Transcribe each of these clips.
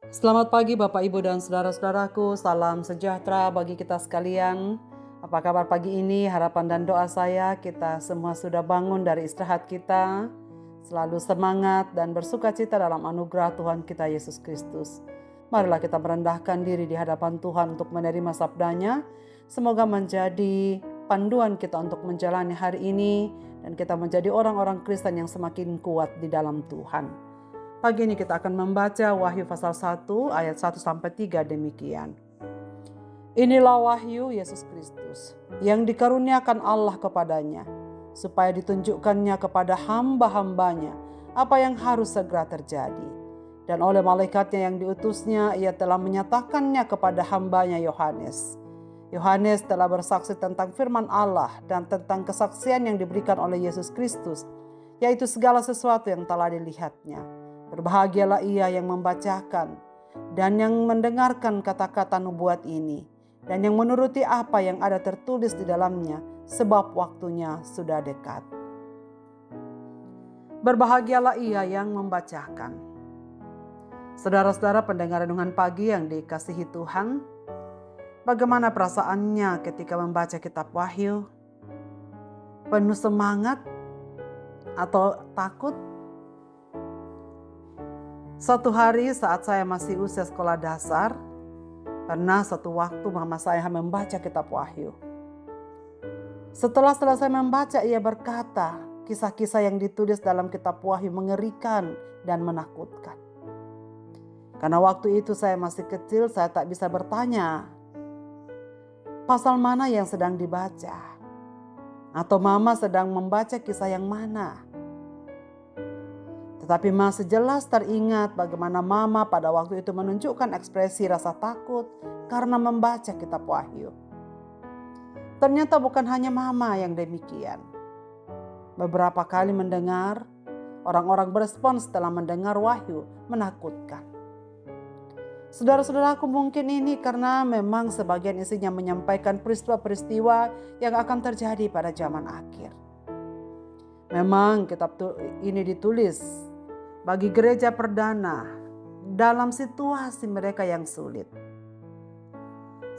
Selamat pagi Bapak Ibu dan saudara-saudaraku, salam sejahtera bagi kita sekalian. Apa kabar pagi ini? Harapan dan doa saya kita semua sudah bangun dari istirahat kita, selalu semangat dan bersuka cita dalam anugerah Tuhan kita Yesus Kristus. Marilah kita merendahkan diri di hadapan Tuhan untuk menerima sabdanya. Semoga menjadi panduan kita untuk menjalani hari ini dan kita menjadi orang-orang Kristen yang semakin kuat di dalam Tuhan. Pagi ini kita akan membaca Wahyu pasal 1 ayat 1-3 demikian. Inilah wahyu Yesus Kristus yang dikaruniakan Allah kepadanya, supaya ditunjukkannya kepada hamba-hambanya apa yang harus segera terjadi. Dan oleh malaikatnya yang diutusnya, ia telah menyatakannya kepada hambanya Yohanes. Yohanes telah bersaksi tentang firman Allah dan tentang kesaksian yang diberikan oleh Yesus Kristus, yaitu segala sesuatu yang telah dilihatnya. Berbahagialah ia yang membacakan dan yang mendengarkan kata-kata nubuat ini dan yang menuruti apa yang ada tertulis di dalamnya, sebab waktunya sudah dekat. Berbahagialah ia yang membacakan. Saudara-saudara pendengar renungan pagi yang dikasihi Tuhan, bagaimana perasaannya ketika membaca kitab Wahyu? Penuh semangat atau takut? Suatu hari saat saya masih usia sekolah dasar, pernah suatu waktu mama saya membaca kitab Wahyu. Setelah selesai membaca, ia berkata, kisah-kisah yang ditulis dalam kitab Wahyu mengerikan dan menakutkan. Karena waktu itu saya masih kecil, saya tak bisa bertanya, pasal mana yang sedang dibaca? Atau mama sedang membaca kisah yang mana? Tetapi masih jelas teringat bagaimana mama pada waktu itu menunjukkan ekspresi rasa takut karena membaca kitab Wahyu. Ternyata bukan hanya mama yang demikian. Beberapa kali mendengar, orang-orang berespons setelah mendengar Wahyu menakutkan. Saudara-saudaraku, mungkin ini karena memang sebagian isinya menyampaikan peristiwa-peristiwa yang akan terjadi pada zaman akhir. Memang kitab ini ditulis bagi gereja perdana dalam situasi mereka yang sulit.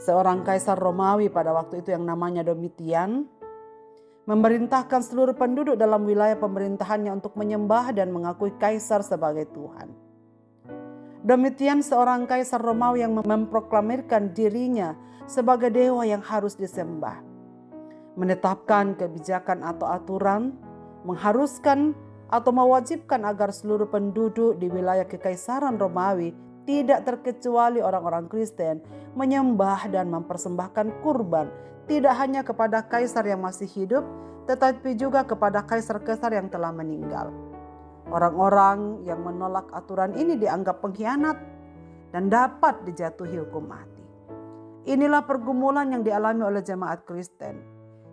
Seorang kaisar Romawi pada waktu itu yang namanya Domitian memerintahkan seluruh penduduk dalam wilayah pemerintahannya untuk menyembah dan mengakui kaisar sebagai Tuhan. Domitian seorang kaisar Romawi yang memproklamirkan dirinya sebagai dewa yang harus disembah. Menetapkan kebijakan atau aturan, mengharuskan atau mewajibkan agar seluruh penduduk di wilayah kekaisaran Romawi, tidak terkecuali orang-orang Kristen, menyembah dan mempersembahkan kurban tidak hanya kepada kaisar yang masih hidup, tetapi juga kepada kaisar-kaisar yang telah meninggal. Orang-orang yang menolak aturan ini dianggap pengkhianat dan dapat dijatuhi hukum mati. Inilah pergumulan yang dialami oleh jemaat Kristen,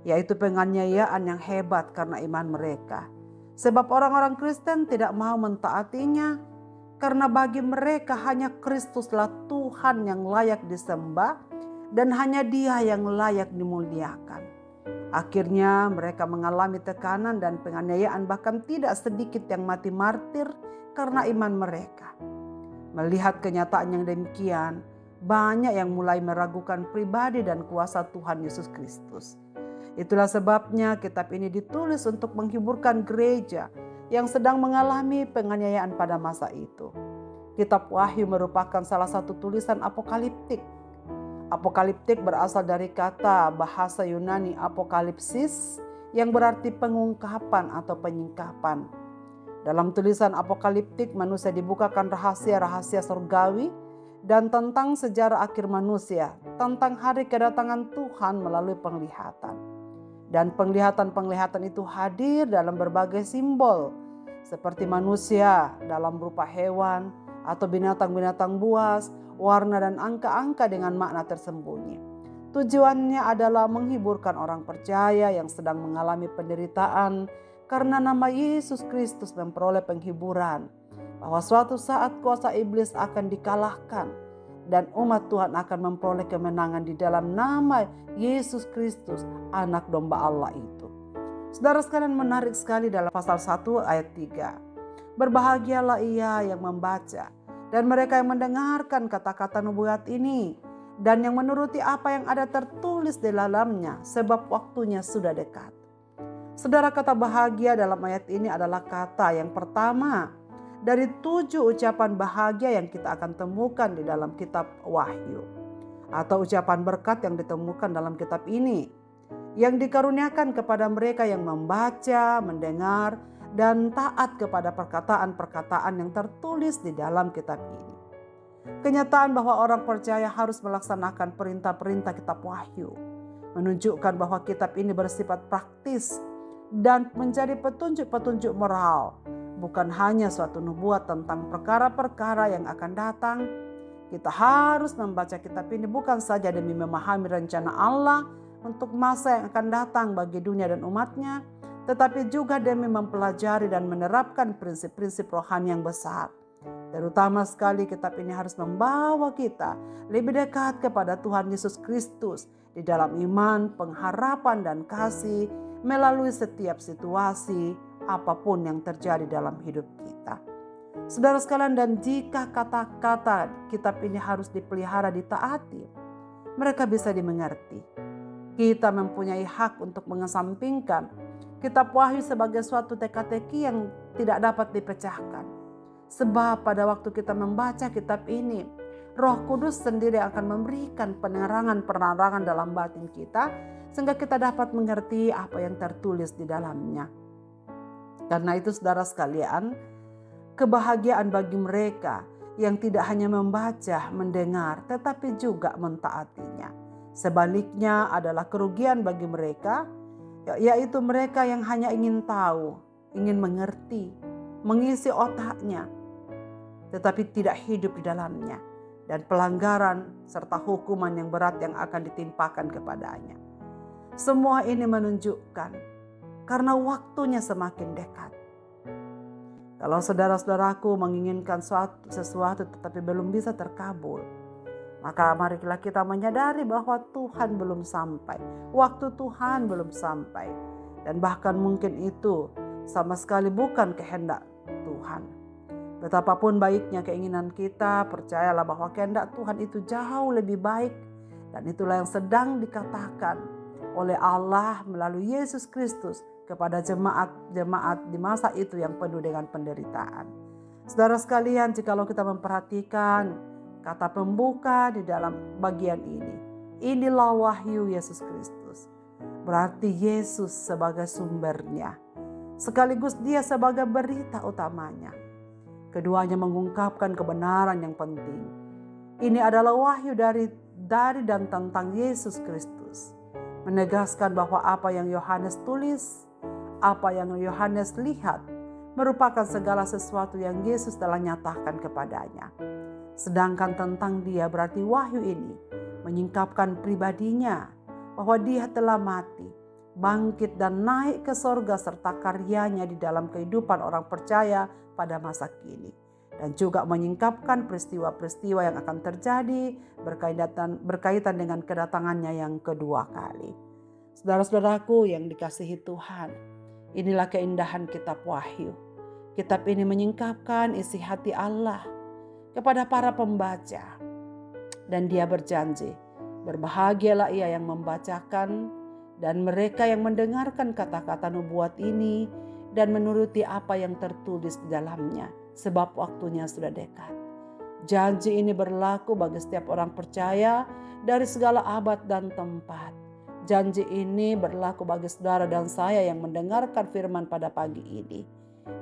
yaitu penganiayaan yang hebat karena iman mereka. Sebab orang-orang Kristen tidak mau mentaatinya, karena bagi mereka hanya Kristuslah Tuhan yang layak disembah dan hanya Dia yang layak dimuliakan. Akhirnya mereka mengalami tekanan dan penganiayaan, bahkan tidak sedikit yang mati martir karena iman mereka. Melihat kenyataan yang demikian, banyak yang mulai meragukan pribadi dan kuasa Tuhan Yesus Kristus. Itulah sebabnya kitab ini ditulis untuk menghiburkan gereja yang sedang mengalami penganiayaan pada masa itu. Kitab Wahyu merupakan salah satu tulisan apokaliptik. Apokaliptik berasal dari kata bahasa Yunani apokalipsis yang berarti pengungkapan atau penyingkapan. Dalam tulisan apokaliptik manusia dibukakan rahasia-rahasia surgawi dan tentang sejarah akhir manusia, tentang hari kedatangan Tuhan melalui penglihatan. Dan penglihatan-penglihatan itu hadir dalam berbagai simbol, seperti manusia dalam rupa hewan atau binatang-binatang buas, warna dan angka-angka dengan makna tersembunyi. Tujuannya adalah menghiburkan orang percaya yang sedang mengalami penderitaan karena nama Yesus Kristus memperoleh penghiburan, bahwa suatu saat kuasa iblis akan dikalahkan dan umat Tuhan akan memperoleh kemenangan di dalam nama Yesus Kristus, anak domba Allah itu. Saudara sekalian, menarik sekali dalam pasal 1 ayat 3. Berbahagialah ia yang membaca Dan mereka yang mendengarkan kata-kata nubuat ini dan yang menuruti apa yang ada tertulis di dalamnya, sebab waktunya sudah dekat. Saudara, kata bahagia dalam ayat ini adalah kata yang pertama dari 7 ucapan bahagia yang kita akan temukan di dalam kitab Wahyu, atau ucapan berkat yang ditemukan dalam kitab ini, yang dikaruniakan kepada mereka yang membaca, mendengar, dan taat kepada perkataan-perkataan yang tertulis di dalam kitab ini. Kenyataan bahwa orang percaya harus melaksanakan perintah-perintah kitab Wahyu menunjukkan bahwa kitab ini bersifat praktis dan menjadi petunjuk-petunjuk moral, bukan hanya suatu nubuat tentang perkara-perkara yang akan datang. Kita harus membaca kitab ini bukan saja demi memahami rencana Allah untuk masa yang akan datang bagi dunia dan umatnya, tetapi juga demi mempelajari dan menerapkan prinsip-prinsip rohani yang besar. Terutama sekali kitab ini harus membawa kita lebih dekat kepada Tuhan Yesus Kristus di dalam iman, pengharapan, dan kasih melalui setiap situasi apapun yang terjadi dalam hidup kita. Saudara sekalian, dan jika kata-kata kitab ini harus dipelihara, ditaati, mereka bisa dimengerti. Kita mempunyai hak untuk mengesampingkan kitab Wahyu sebagai suatu teka-teki yang tidak dapat dipecahkan. Sebab pada waktu kita membaca kitab ini, Roh Kudus sendiri akan memberikan penerangan-penerangan dalam batin kita, sehingga kita dapat mengerti apa yang tertulis di dalamnya. Karena itu saudara sekalian, kebahagiaan bagi mereka yang tidak hanya membaca, mendengar, tetapi juga mentaatinya. Sebaliknya adalah kerugian bagi mereka, yaitu mereka yang hanya ingin tahu, ingin mengerti, mengisi otaknya, tetapi tidak hidup di dalamnya, dan pelanggaran serta hukuman yang berat yang akan ditimpakan kepadanya. Semua ini menunjukkan karena waktunya semakin dekat. Kalau saudara-saudaraku menginginkan sesuatu tetapi belum bisa terkabul, maka marilah kita menyadari bahwa Tuhan belum sampai, waktu Tuhan belum sampai, dan bahkan mungkin itu sama sekali bukan kehendak Tuhan. Betapapun baiknya keinginan kita, percayalah bahwa kehendak Tuhan itu jauh lebih baik, dan itulah yang sedang dikatakan oleh Allah melalui Yesus Kristus kepada jemaat-jemaat di masa itu yang penuh dengan penderitaan. Saudara sekalian, jikalau kita memperhatikan kata pembuka di dalam bagian ini, inilah wahyu Yesus Kristus. Berarti Yesus sebagai sumbernya, sekaligus Dia sebagai berita utamanya. Keduanya mengungkapkan kebenaran yang penting. Ini adalah wahyu dari dan tentang Yesus Kristus, menegaskan bahwa apa yang Yohanes tulis, apa yang Yohanes lihat, merupakan segala sesuatu yang Yesus telah nyatakan kepadanya. Sedangkan tentang Dia berarti wahyu ini menyingkapkan pribadinya, bahwa Dia telah mati, bangkit dan naik ke sorga serta karyanya di dalam kehidupan orang percaya pada masa kini. Dan juga menyingkapkan peristiwa-peristiwa yang akan terjadi berkaitan dengan kedatangannya yang kedua kali. Saudara-saudaraku yang dikasihi Tuhan, inilah keindahan kitab Wahyu. Kitab ini menyingkapkan isi hati Allah kepada para pembaca. Dan Dia berjanji, berbahagialah ia yang membacakan dan mereka yang mendengarkan kata-kata nubuat ini dan menuruti apa yang tertulis di dalamnya, sebab waktunya sudah dekat. Janji ini berlaku bagi setiap orang percaya dari segala abad dan tempat. Janji ini berlaku bagi saudara dan saya yang mendengarkan firman pada pagi ini.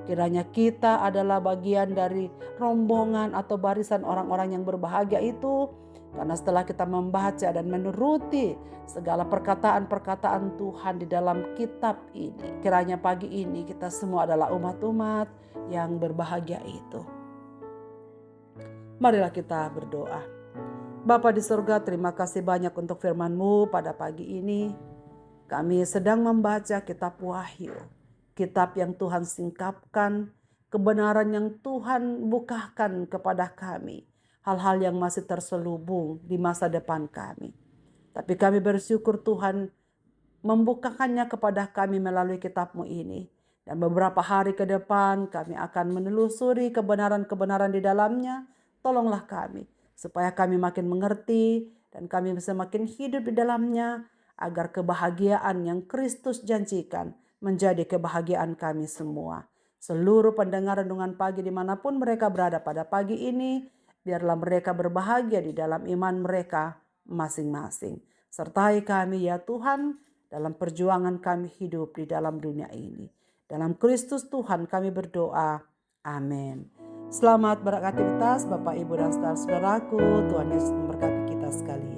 Kiranya kita adalah bagian dari rombongan atau barisan orang-orang yang berbahagia itu, karena setelah kita membaca dan menuruti segala perkataan-perkataan Tuhan di dalam kitab ini, kiranya pagi ini kita semua adalah umat-umat yang berbahagia itu. Marilah kita berdoa. Bapa di surga, terima kasih banyak untuk firman-Mu pada pagi ini. Kami sedang membaca kitab Wahyu, kitab yang Tuhan singkapkan, kebenaran yang Tuhan bukakan kepada kami, hal-hal yang masih terselubung di masa depan kami. Tapi kami bersyukur Tuhan membukakannya kepada kami melalui kitab-Mu ini. Dan beberapa hari ke depan kami akan menelusuri kebenaran-kebenaran di dalamnya. tolonglah kami supaya kami makin mengerti dan kami bisa makin hidup di dalamnya, agar kebahagiaan yang Kristus janjikan menjadi kebahagiaan kami semua. Seluruh pendengar renungan pagi dimanapun mereka berada pada pagi ini, biarlah mereka berbahagia di dalam iman mereka masing-masing. Sertai kami ya Tuhan dalam perjuangan kami hidup di dalam dunia ini. Dalam Kristus Tuhan kami berdoa. Amin. Selamat beraktivitas Bapak, Ibu, dan saudara-saudaraku. Tuhan Yesus memberkati kita sekalian.